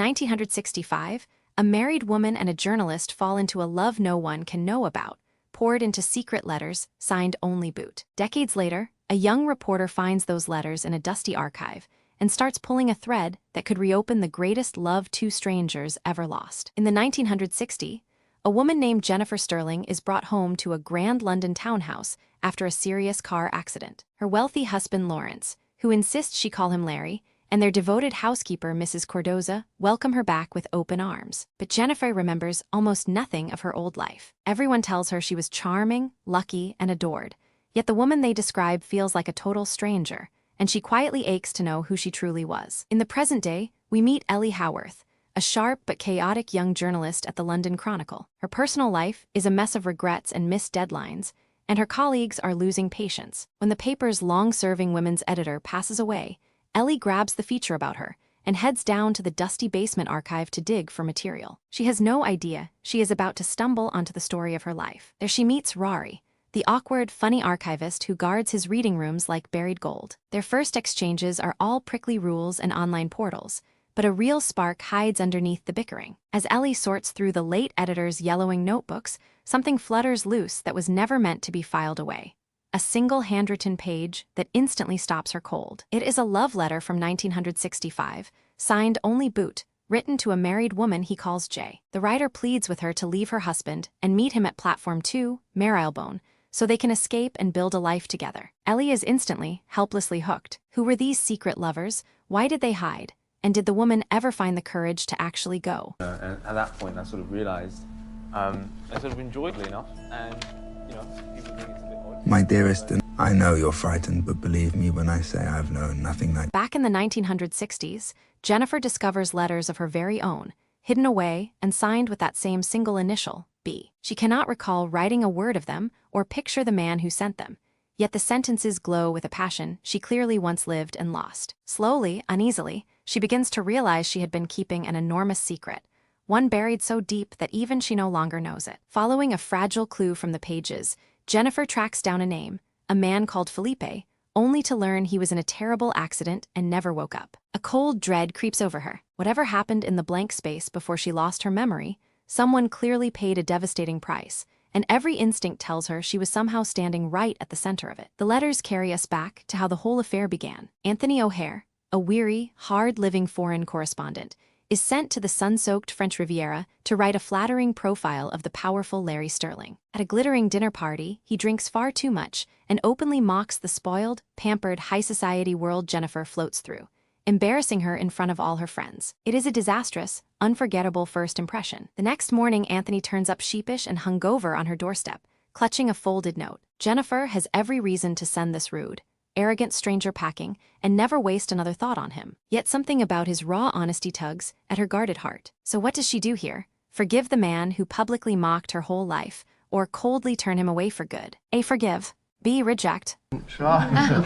1965, a married woman and a journalist fall into a love no one can know about, poured into secret letters signed only Boot. Decades later, a young reporter finds those letters in a dusty archive and starts pulling a thread that could reopen the greatest love two strangers ever lost. In the 1960s, a woman named Jennifer Sterling is brought home to a grand London townhouse after a serious car accident. Her wealthy husband Lawrence, who insists she call him Larry, and their devoted housekeeper Mrs. Cordoza welcome her back with open arms. But Jennifer remembers almost nothing of her old life. Everyone tells her she was charming, lucky, and adored, yet the woman they describe feels like a total stranger, and she quietly aches to know who she truly was. In the present day, we meet Ellie Howarth, a sharp but chaotic young journalist at the London Chronicle. Her personal life is a mess of regrets and missed deadlines, and her colleagues are losing patience. When the paper's long-serving women's editor passes away, Ellie grabs the feature about her and heads down to the dusty basement archive to dig for material. She has no idea she is about to stumble onto the story of her life. There she meets Rory, the awkward, funny archivist who guards his reading rooms like buried gold. Their first exchanges are all prickly rules and online portals, but a real spark hides underneath the bickering. As Ellie sorts through the late editor's yellowing notebooks, something flutters loose that was never meant to be filed away. A single handwritten page that instantly stops her cold. It is a love letter from 1965, signed only Boot, written to a married woman he calls Jay. The writer pleads with her to leave her husband and meet him at Platform 2, Marylebone, so they can escape and build a life together. Ellie is instantly, helplessly hooked. Who were these secret lovers? Why did they hide? And did the woman ever find the courage to actually go? And at that point, I sort of realized I sort of enjoyed it enough, and people think it's a bit odd. My dearest, I know you're frightened, but believe me when I say I've known nothing like. Back in the 1960s, Jennifer discovers letters of her very own, hidden away and signed with that same single initial, B. She cannot recall writing a word of them or picture the man who sent them, yet the sentences glow with a passion she clearly once lived and lost. Slowly, uneasily, she begins to realize she had been keeping an enormous secret, one buried so deep that even she no longer knows it. Following a fragile clue from the pages, Jennifer tracks down a name, a man called Felipe, only to learn he was in a terrible accident and never woke up. A cold dread creeps over her. Whatever happened in the blank space before she lost her memory, someone clearly paid a devastating price, and every instinct tells her she was somehow standing right at the center of it. The letters carry us back to how the whole affair began. Anthony O'Hare, a weary, hard-living foreign correspondent, is sent to the sun-soaked French Riviera to write a flattering profile of the powerful Larry Sterling. At a glittering dinner party, he drinks far too much and openly mocks the spoiled, pampered, high-society world Jennifer floats through, embarrassing her in front of all her friends. It is a disastrous, unforgettable first impression. The next morning, Anthony turns up sheepish and hungover on her doorstep, clutching a folded note. Jennifer has every reason to send this rude, arrogant stranger packing and never waste another thought on him. Yet something about his raw honesty tugs at her guarded heart. So what does she do here? Forgive the man who publicly mocked her whole life, or coldly turn him away for good? A. Forgive. B. Reject. I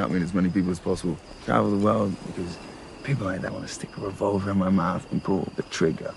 mean, as many people as possible. Travel the world because people like that want to stick a revolver in my mouth and pull the trigger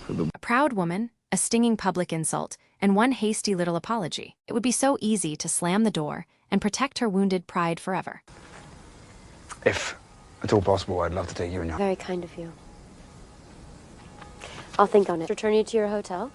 for the. A proud woman, a stinging public insult, and one hasty little apology. It would be so easy to slam the door and protect her wounded pride forever. If at all possible, I'd love to take you and your... Very kind of you. I'll think on it. Return you to your hotel.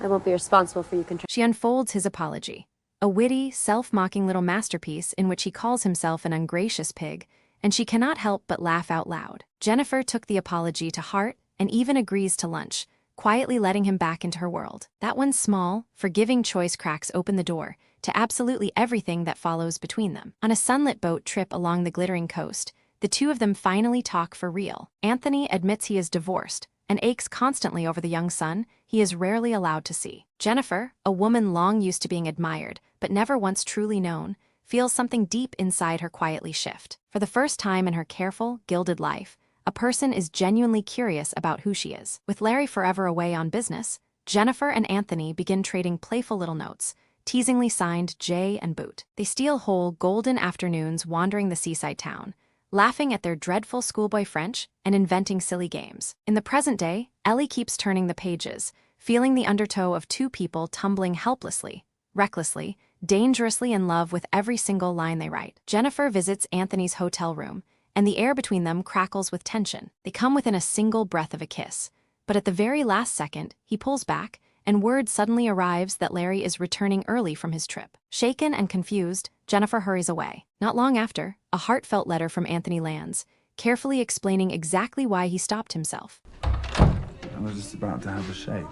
I won't be responsible for you. She unfolds his apology, a witty, self-mocking little masterpiece in which he calls himself an ungracious pig, and she cannot help but laugh out loud. Jennifer took the apology to heart and even agrees to lunch, quietly letting him back into her world. That one small, forgiving choice cracks open the door to absolutely everything that follows between them. On a sunlit boat trip along the glittering coast, the two of them finally talk for real. Anthony admits he is divorced and aches constantly over the young son he is rarely allowed to see. Jennifer, a woman long used to being admired but never once truly known, feels something deep inside her quietly shift. For the first time in her careful, gilded life, a person is genuinely curious about who she is. With Larry forever away on business, Jennifer and Anthony begin trading playful little notes, teasingly signed J and Boot. They steal whole golden afternoons wandering the seaside town, laughing at their dreadful schoolboy French and inventing silly games. In the present day, Ellie keeps turning the pages, feeling the undertow of two people tumbling helplessly, recklessly, dangerously in love with every single line they write. Jennifer visits Anthony's hotel room and the air between them crackles with tension. They come within a single breath of a kiss. But at the very last second, he pulls back, and word suddenly arrives that Larry is returning early from his trip. Shaken and confused, Jennifer hurries away. Not long after, a heartfelt letter from Anthony lands, carefully explaining exactly why he stopped himself. I was just about to have a shave.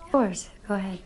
Of course, go ahead.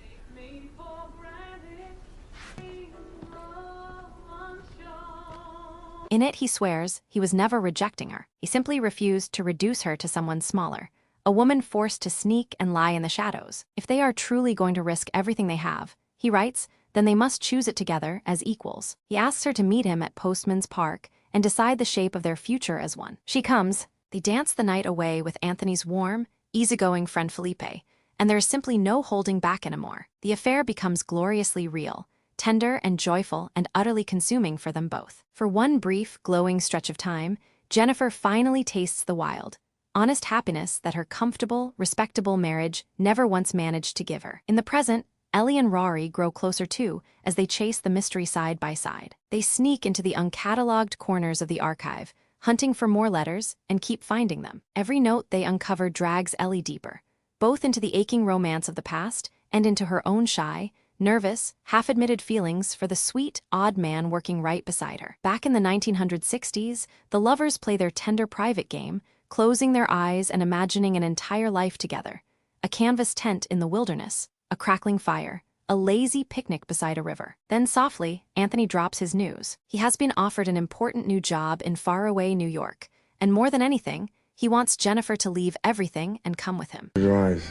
In it, he swears he was never rejecting her. He simply refused to reduce her to someone smaller, a woman forced to sneak and lie in the shadows. If they are truly going to risk everything they have, he writes, then they must choose it together as equals. He asks her to meet him at Postman's Park and decide the shape of their future as one. She comes. They dance the night away with Anthony's warm, easygoing friend Felipe, and there is simply no holding back anymore. The affair becomes gloriously real, tender and joyful and utterly consuming for them both. For one brief, glowing stretch of time, Jennifer finally tastes the wild, honest happiness that her comfortable, respectable marriage never once managed to give her. In the present, Ellie and Rory grow closer too as they chase the mystery side by side. They sneak into the uncatalogued corners of the archive, hunting for more letters, and keep finding them. Every note they uncover drags Ellie deeper, both into the aching romance of the past and into her own shy, nervous, half-admitted feelings for the sweet, odd man working right beside her. Back in the 1960s, the lovers play their tender private game, closing their eyes and imagining an entire life together. A canvas tent in the wilderness, a crackling fire, a lazy picnic beside a river. Then softly, Anthony drops his news. He has been offered an important new job in faraway New York, and more than anything, he wants Jennifer to leave everything and come with him. Your eyes.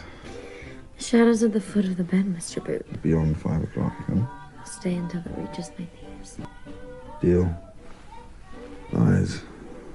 Shadows at the foot of the bed, Mr. Boot. Beyond 5 o'clock, huh? I'll stay until it reaches my knees. Deal. Lies.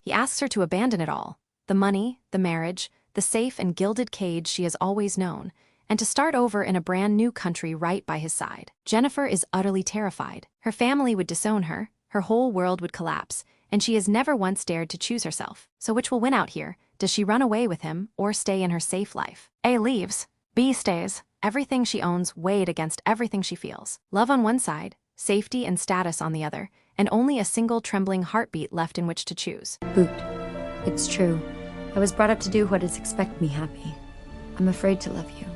He asks her to abandon it all, the money, the marriage, the safe and gilded cage she has always known, and to start over in a brand new country right by his side. Jennifer is utterly terrified. Her family would disown her, her whole world would collapse, and she has never once dared to choose herself. So which will win out here? Does she run away with him or stay in her safe life? A leaves. B stays. Everything she owns weighed against everything she feels. Love on one side, safety and status on the other, and only a single trembling heartbeat left in which to choose. Boot. It's true. I was brought up to do what is expect me happy. I'm afraid to love you.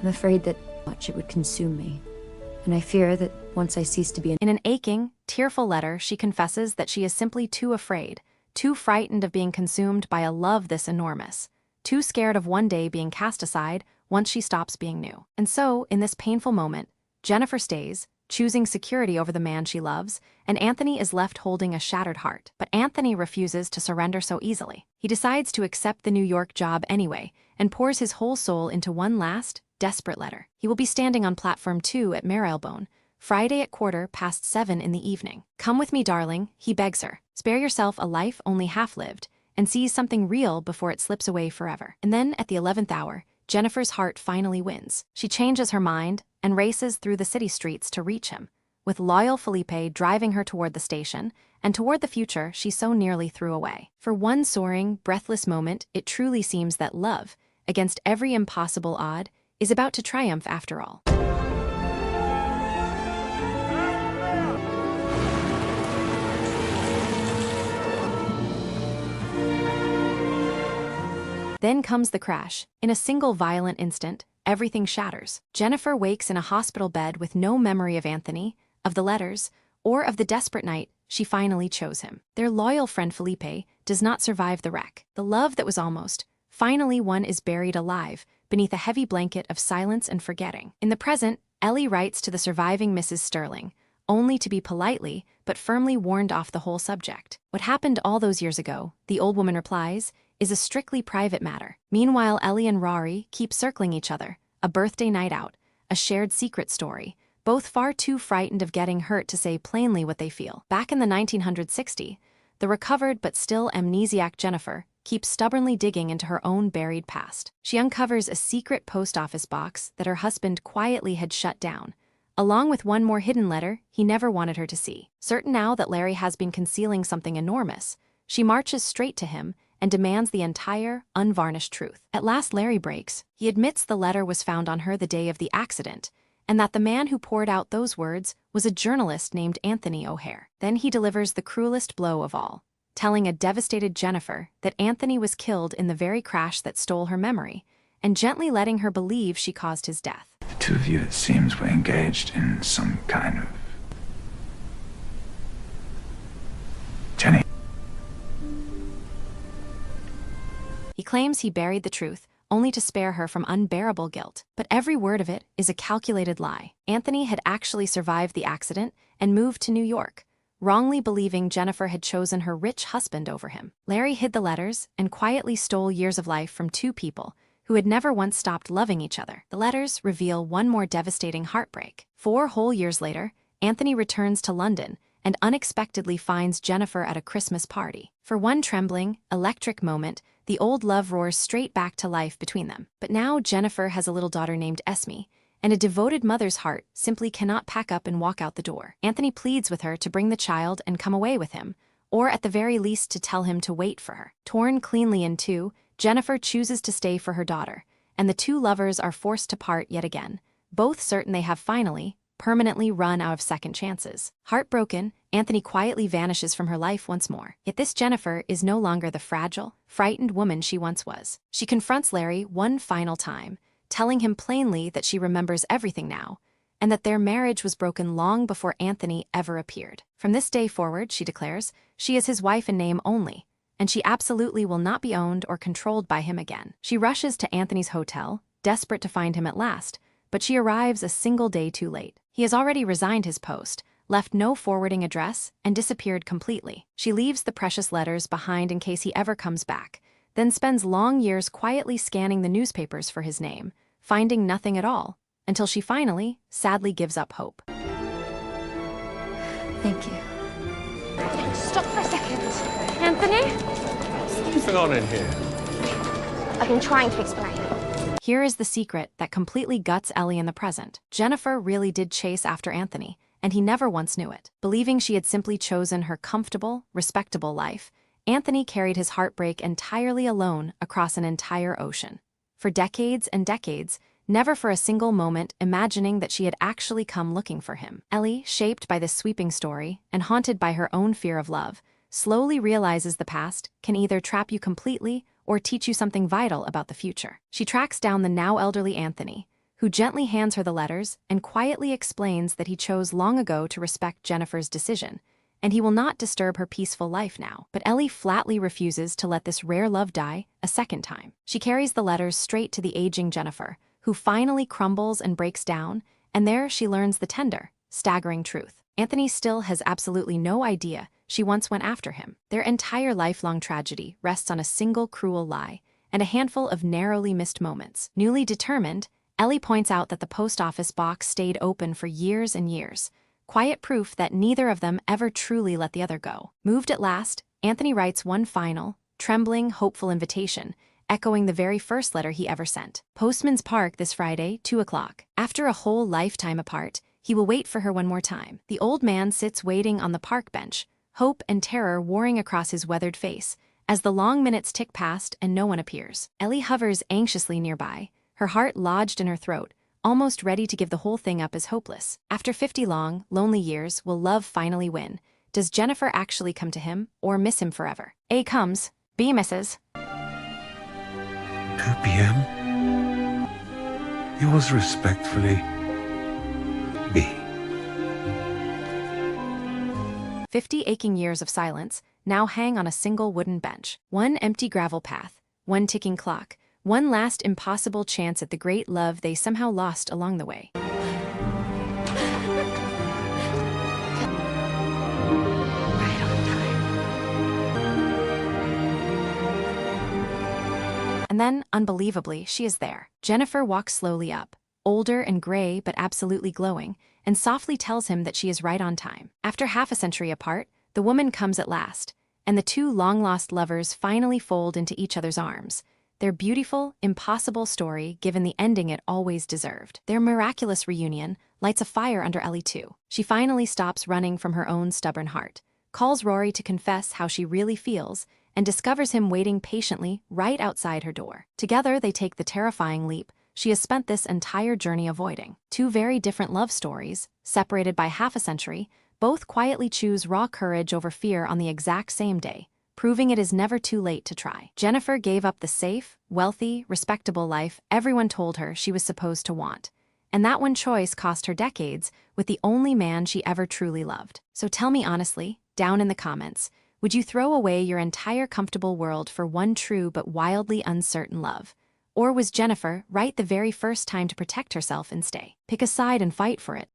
I'm afraid that much it would consume me. And I fear that once I cease to be In an aching, tearful letter, she confesses that she is simply too afraid, too frightened of being consumed by a love this enormous, too scared of one day being cast aside once she stops being new. And so, in this painful moment, Jennifer stays, choosing security over the man she loves, and Anthony is left holding a shattered heart. But Anthony refuses to surrender so easily. He decides to accept the New York job anyway, and pours his whole soul into one last, desperate letter. He will be standing on platform 2 at Marylebone, Friday at 7:15 in the evening. Come with me, darling, he begs her. Spare yourself a life only half lived, and seize something real before it slips away forever. And then, at the 11th hour, Jennifer's heart finally wins. She changes her mind and races through the city streets to reach him, with loyal Felipe driving her toward the station and toward the future she so nearly threw away. For one soaring, breathless moment, it truly seems that love, against every impossible odd, is about to triumph after all. Then comes the crash. In a single violent instant, everything shatters. Jennifer wakes in a hospital bed with no memory of Anthony, of the letters, or of the desperate night she finally chose him. Their loyal friend Felipe does not survive the wreck. The love that was almost, finally one is buried alive beneath a heavy blanket of silence and forgetting. In the present, Ellie writes to the surviving Mrs. Sterling, only to be politely but firmly warned off the whole subject. What happened all those years ago, the old woman replies, is a strictly private matter. Meanwhile, Ellie and Rory keep circling each other, a birthday night out, a shared secret story, both far too frightened of getting hurt to say plainly what they feel. Back in the 1960s, the recovered but still amnesiac Jennifer keeps stubbornly digging into her own buried past. She uncovers a secret post office box that her husband quietly had shut down, along with one more hidden letter he never wanted her to see. Certain now that Larry has been concealing something enormous, she marches straight to him and demands the entire, unvarnished truth. At last Larry breaks. He admits the letter was found on her the day of the accident, and that the man who poured out those words was a journalist named Anthony O'Hare. Then he delivers the cruelest blow of all, telling a devastated Jennifer that Anthony was killed in the very crash that stole her memory, and gently letting her believe she caused his death. The two of you, it seems, were engaged in some kind of... Jenny. He claims he buried the truth, only to spare her from unbearable guilt. But every word of it is a calculated lie. Anthony had actually survived the accident and moved to New York, wrongly believing Jennifer had chosen her rich husband over him. Larry hid the letters and quietly stole years of life from two people who had never once stopped loving each other. The letters reveal one more devastating heartbreak. 4 whole years later, Anthony returns to London and unexpectedly finds Jennifer at a Christmas party. For one trembling, electric moment, the old love roars straight back to life between them. But now Jennifer has a little daughter named Esme, and a devoted mother's heart simply cannot pack up and walk out the door. Anthony pleads with her to bring the child and come away with him, or at the very least to tell him to wait for her. Torn cleanly in two, Jennifer chooses to stay for her daughter, and the two lovers are forced to part yet again, both certain they have finally, permanently run out of second chances. Heartbroken, Anthony quietly vanishes from her life once more. Yet this Jennifer is no longer the fragile, frightened woman she once was. She confronts Larry one final time, telling him plainly that she remembers everything now, and that their marriage was broken long before Anthony ever appeared. From this day forward, she declares, she is his wife in name only, and she absolutely will not be owned or controlled by him again. She rushes to Anthony's hotel, desperate to find him at last, but she arrives a single day too late. He has already resigned his post, left no forwarding address, and disappeared completely. She leaves the precious letters behind in case he ever comes back, then spends long years quietly scanning the newspapers for his name, finding nothing at all, until she finally, sadly gives up hope. Thank you. Stop for a second. Anthony? What's going on in here? I've been trying to explain. Here is the secret that completely guts Ellie in the present. Jennifer really did chase after Anthony, and he never once knew it. Believing she had simply chosen her comfortable, respectable life, Anthony carried his heartbreak entirely alone across an entire ocean. For decades and decades, never for a single moment imagining that she had actually come looking for him. Ellie, shaped by this sweeping story and haunted by her own fear of love, slowly realizes the past can either trap you completely or teach you something vital about the future. She tracks down the now elderly Anthony, who gently hands her the letters and quietly explains that he chose long ago to respect Jennifer's decision, and he will not disturb her peaceful life now. But Ellie flatly refuses to let this rare love die a second time. She carries the letters straight to the aging Jennifer, who finally crumbles and breaks down, and there she learns the tender, staggering truth. Anthony still has absolutely no idea she once went after him. Their entire lifelong tragedy rests on a single cruel lie and a handful of narrowly missed moments. Newly determined, Ellie points out that the post office box stayed open for years and years, quiet proof that neither of them ever truly let the other go. Moved at last, Anthony writes one final, trembling, hopeful invitation, echoing the very first letter he ever sent. Postman's Park this Friday, 2 o'clock. After a whole lifetime apart, he will wait for her one more time. The old man sits waiting on the park bench, hope and terror warring across his weathered face, as the long minutes tick past and no one appears. Ellie hovers anxiously nearby, her heart lodged in her throat, almost ready to give the whole thing up as hopeless. After 50 long, lonely years, will love finally win? Does Jennifer actually come to him, or miss him forever? A comes, B misses. 2 p.m. Yours respectfully, B. 50 aching years of silence now hang on a single wooden bench. One empty gravel path, one ticking clock, one last impossible chance at the great love they somehow lost along the way. And then, unbelievably, she is there. Jennifer walks slowly up, older and gray but absolutely glowing, and softly tells him that she is right on time. After half a century apart, the woman comes at last, and the two long-lost lovers finally fold into each other's arms, their beautiful, impossible story given the ending it always deserved. Their miraculous reunion lights a fire under Ellie too. She finally stops running from her own stubborn heart, calls Rory to confess how she really feels, and discovers him waiting patiently right outside her door. Together, they take the terrifying leap she has spent this entire journey avoiding. Two very different love stories, separated by half a century, both quietly choose raw courage over fear on the exact same day, proving it is never too late to try. Jennifer gave up the safe, wealthy, respectable life everyone told her she was supposed to want. And that one choice cost her decades with the only man she ever truly loved. So tell me honestly, down in the comments, would you throw away your entire comfortable world for one true but wildly uncertain love? Or was Jennifer right the very first time to protect herself and stay? Pick a side and fight for it.